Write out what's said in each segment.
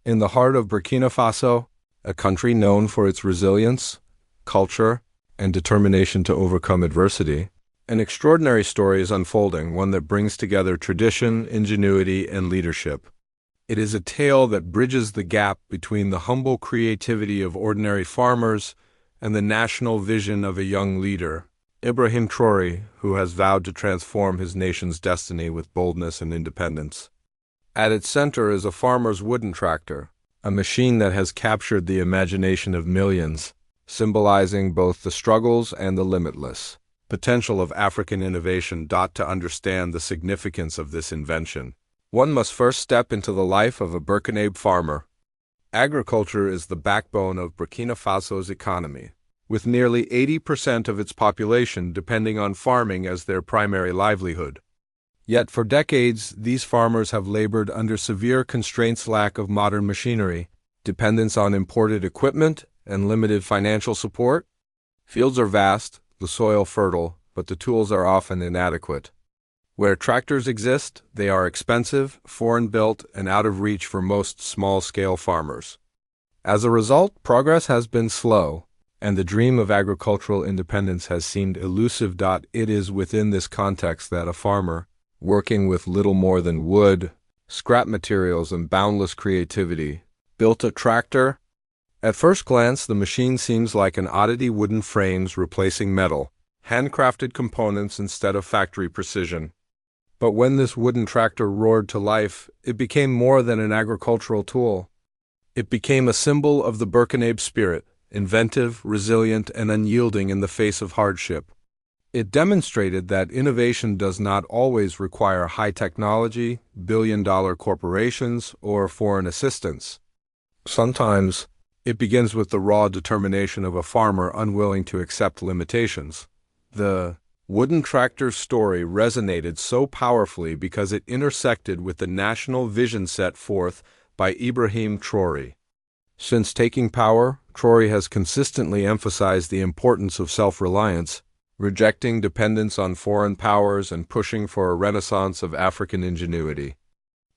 In the heart of Burkina Faso, a country known for its resilience, culture, and determination to overcome adversity, an extraordinary story is unfolding, one that brings together tradition, ingenuity, and leadership. It is a tale that bridges the gap between the humble creativity of ordinary farmers and the national vision of a young leader, Ibrahim Traoré, who has vowed to transform his nation's destiny with boldness and independence. At its center is a farmer's wooden tractor, a machine that has captured the imagination of millions, symbolizing both the struggles and the limitless potential of African innovation. To understand the significance of this invention, one must first step into the life of a Burkina farmer. Agriculture is the backbone of Burkina Faso's economy, with nearly 80% of its population depending on farming as their primary livelihood. Yet for decades, these farmers have labored under severe constraints: lack of modern machinery, dependence on imported equipment, and limited financial support. Fields are vast, the soil fertile, but the tools are often inadequate. Where tractors exist, they are expensive, foreign-built, and out of reach for most small-scale farmers. As a result, progress has been slow, and the dream of agricultural independence has seemed elusive. It is within this context that a farmer, working with little more than wood, scrap materials, and boundless creativity, built a tractor. At first glance, the machine seems like an oddity: wooden frames replacing metal, handcrafted components instead of factory precision. But when this wooden tractor roared to life, it became more than an agricultural tool. It became a symbol of the Burkinabe spirit, inventive, resilient, and unyielding in the face of hardship. It demonstrated that innovation does not always require high technology, billion-dollar corporations, or foreign assistance. Sometimes, it begins with the raw determination of a farmer unwilling to accept limitations. The wooden tractor story resonated so powerfully because it intersected with the national vision set forth by Ibrahim Traoré. Since taking power, Traoré has consistently emphasized the importance of self-reliance, rejecting dependence on foreign powers and pushing for a renaissance of African ingenuity.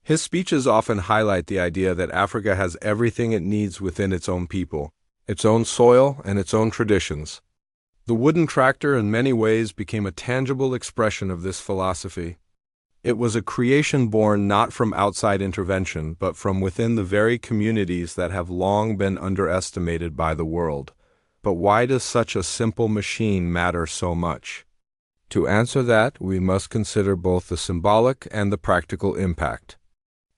His speeches often highlight the idea that Africa has everything it needs within its own people, its own soil, and its own traditions. The wooden tractor in many ways became a tangible expression of this philosophy. It was a creation born not from outside intervention, but from within the very communities that have long been underestimated by the world. But why does such a simple machine matter so much? To answer that, we must consider both the symbolic and the practical impact.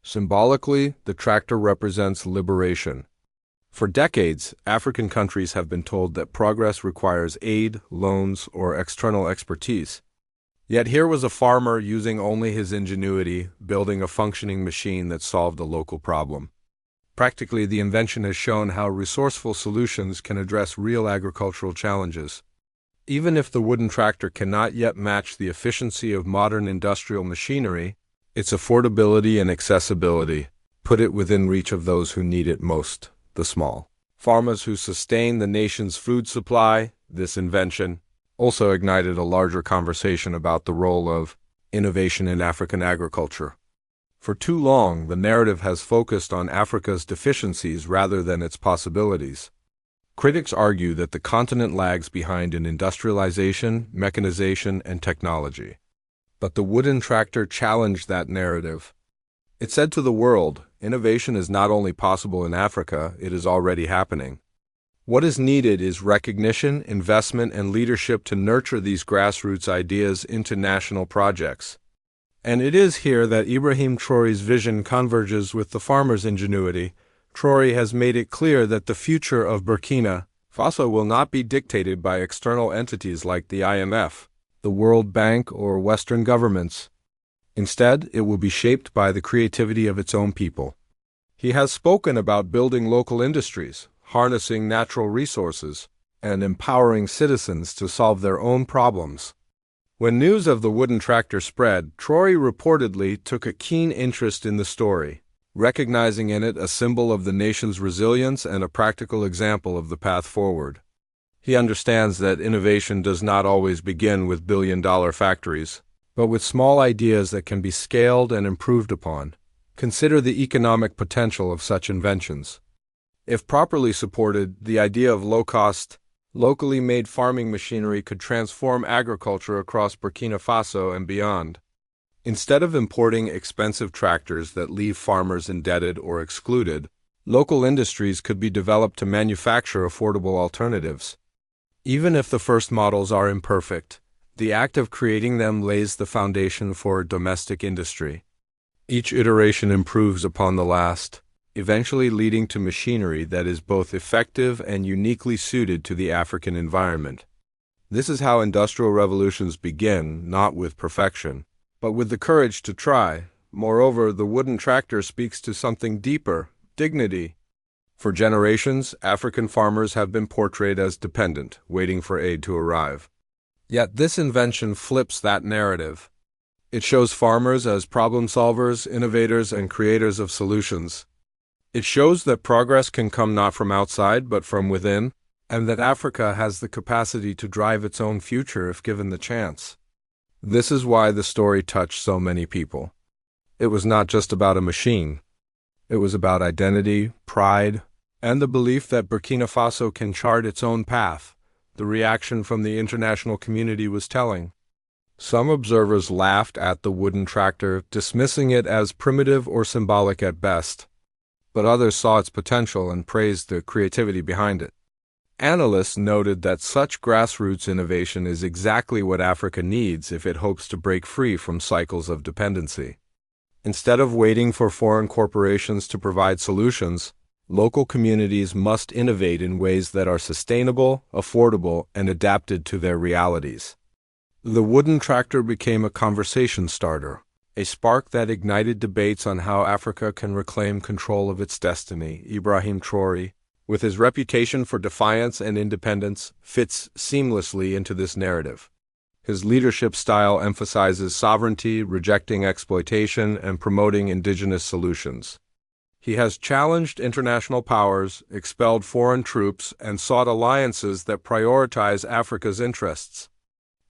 Symbolically, the tractor represents liberation. For decades, African countries have been told that progress requires aid, loans, or external expertise. Yet here was a farmer using only his ingenuity, building a functioning machine that solved a local problem. Practically, the invention has shown how resourceful solutions can address real agricultural challenges. Even if the wooden tractor cannot yet match the efficiency of modern industrial machinery, its affordability and accessibility put it within reach of those who need it most, the small farmers who sustain the nation's food supply. This invention also ignited a larger conversation about the role of innovation in African agriculture. For too long, the narrative has focused on Africa's deficiencies rather than its possibilities. Critics argue that the continent lags behind in industrialization, mechanization, and technology. But the wooden tractor challenged that narrative. It said to the world, innovation is not only possible in Africa, it is already happening. What is needed is recognition, investment, and leadership to nurture these grassroots ideas into national projects. And it is here that Ibrahim Traoré's vision converges with the farmer's ingenuity. Traoré has made it clear that the future of Burkina Faso will not be dictated by external entities like the IMF, the World Bank, or Western governments. Instead, it will be shaped by the creativity of its own people. He has spoken about building local industries, harnessing natural resources, and empowering citizens to solve their own problems. When news of the wooden tractor spread, Traoré reportedly took a keen interest in the story, recognizing in it a symbol of the nation's resilience and a practical example of the path forward. He understands that innovation does not always begin with billion-dollar factories, but with small ideas that can be scaled and improved upon. Consider the economic potential of such inventions. If properly supported, the idea of low-cost, locally made farming machinery could transform agriculture across Burkina Faso and beyond. Instead of importing expensive tractors that leave farmers indebted or excluded, local industries could be developed to manufacture affordable alternatives. Even if the first models are imperfect, the act of creating them lays the foundation for domestic industry. Each iteration improves upon the last, eventually leading to machinery that is both effective and uniquely suited to the African environment. This is how industrial revolutions begin, not with perfection, but with the courage to try. Moreover, the wooden tractor speaks to something deeper: dignity. For generations, African farmers have been portrayed as dependent, waiting for aid to arrive. Yet this invention flips that narrative. It shows farmers as problem solvers, innovators, and creators of solutions. It shows that progress can come not from outside, but from within, and that Africa has the capacity to drive its own future if given the chance. This is why the story touched so many people. It was not just about a machine. It was about identity, pride, and the belief that Burkina Faso can chart its own path. The reaction from the international community was telling. Some observers laughed at the wooden tractor, dismissing it as primitive or symbolic at best, but others saw its potential and praised the creativity behind it. Analysts noted that such grassroots innovation is exactly what Africa needs if it hopes to break free from cycles of dependency. Instead of waiting for foreign corporations to provide solutions, local communities must innovate in ways that are sustainable, affordable, and adapted to their realities. The wooden tractor became a conversation starter, a spark that ignited debates on how Africa can reclaim control of its destiny. Ibrahim Traoré, with his reputation for defiance and independence, fits seamlessly into this narrative. His leadership style emphasizes sovereignty, rejecting exploitation, and promoting indigenous solutions. He has challenged international powers, expelled foreign troops, and sought alliances that prioritize Africa's interests.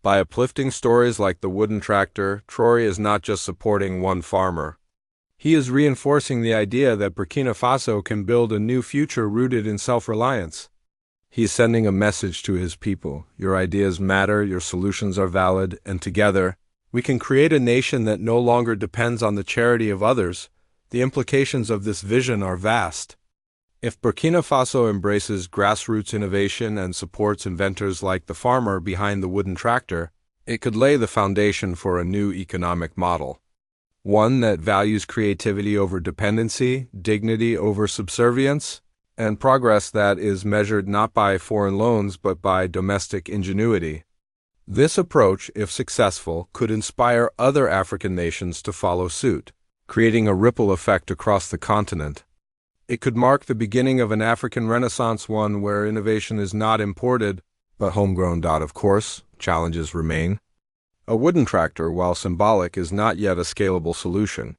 By uplifting stories like the wooden tractor, Traore is not just supporting one farmer. He is reinforcing the idea that Burkina Faso can build a new future rooted in self-reliance. He is sending a message to his people: your ideas matter, your solutions are valid, and together, we can create a nation that no longer depends on the charity of others. The implications of this vision are vast. If Burkina Faso embraces grassroots innovation and supports inventors like the farmer behind the wooden tractor, it could lay the foundation for a new economic model. One that values creativity over dependency, dignity over subservience, and progress that is measured not by foreign loans but by domestic ingenuity. This approach, if successful, could inspire other African nations to follow suit, creating a ripple effect across the continent. It could mark the beginning of an African Renaissance, one where innovation is not imported, but homegrown. Of course, challenges remain. A wooden tractor, while symbolic, is not yet a scalable solution.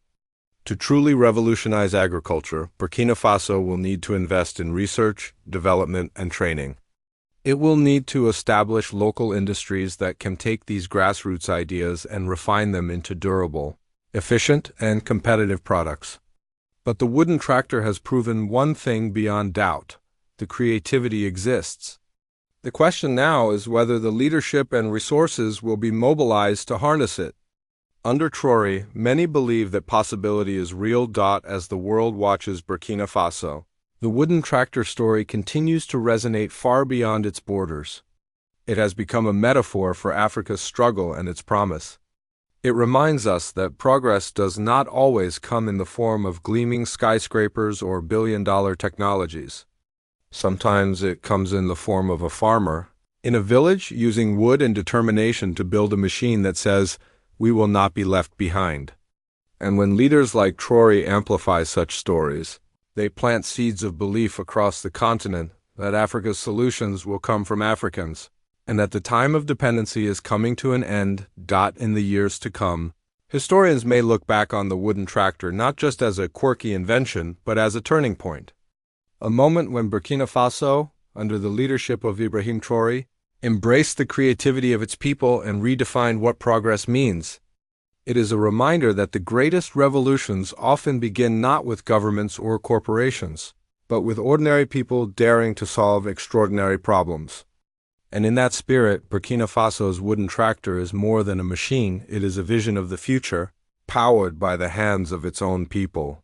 To truly revolutionize agriculture, Burkina Faso will need to invest in research, development, and training. It will need to establish local industries that can take these grassroots ideas and refine them into durable, efficient, and competitive products. But the wooden tractor has proven one thing beyond doubt: the creativity exists. The question now is whether the leadership and resources will be mobilized to harness it. Under Traore, many believe that possibility is real. As the world watches Burkina Faso, the wooden tractor story continues to resonate far beyond its borders. It has become a metaphor for Africa's struggle and its promise. It reminds us that progress does not always come in the form of gleaming skyscrapers or billion-dollar technologies. Sometimes it comes in the form of a farmer in a village using wood and determination to build a machine that says, "We will not be left behind." And when leaders like Traore amplify such stories, they plant seeds of belief across the continent that Africa's solutions will come from Africans, and that the time of dependency is coming to an end. In the years to come, historians may look back on the wooden tractor not just as a quirky invention, but as a turning point. A moment when Burkina Faso, under the leadership of Ibrahim Traoré, embraced the creativity of its people and redefined what progress means. It is a reminder that the greatest revolutions often begin not with governments or corporations, but with ordinary people daring to solve extraordinary problems. And in that spirit, Burkina Faso's wooden tractor is more than a machine, it is a vision of the future, powered by the hands of its own people.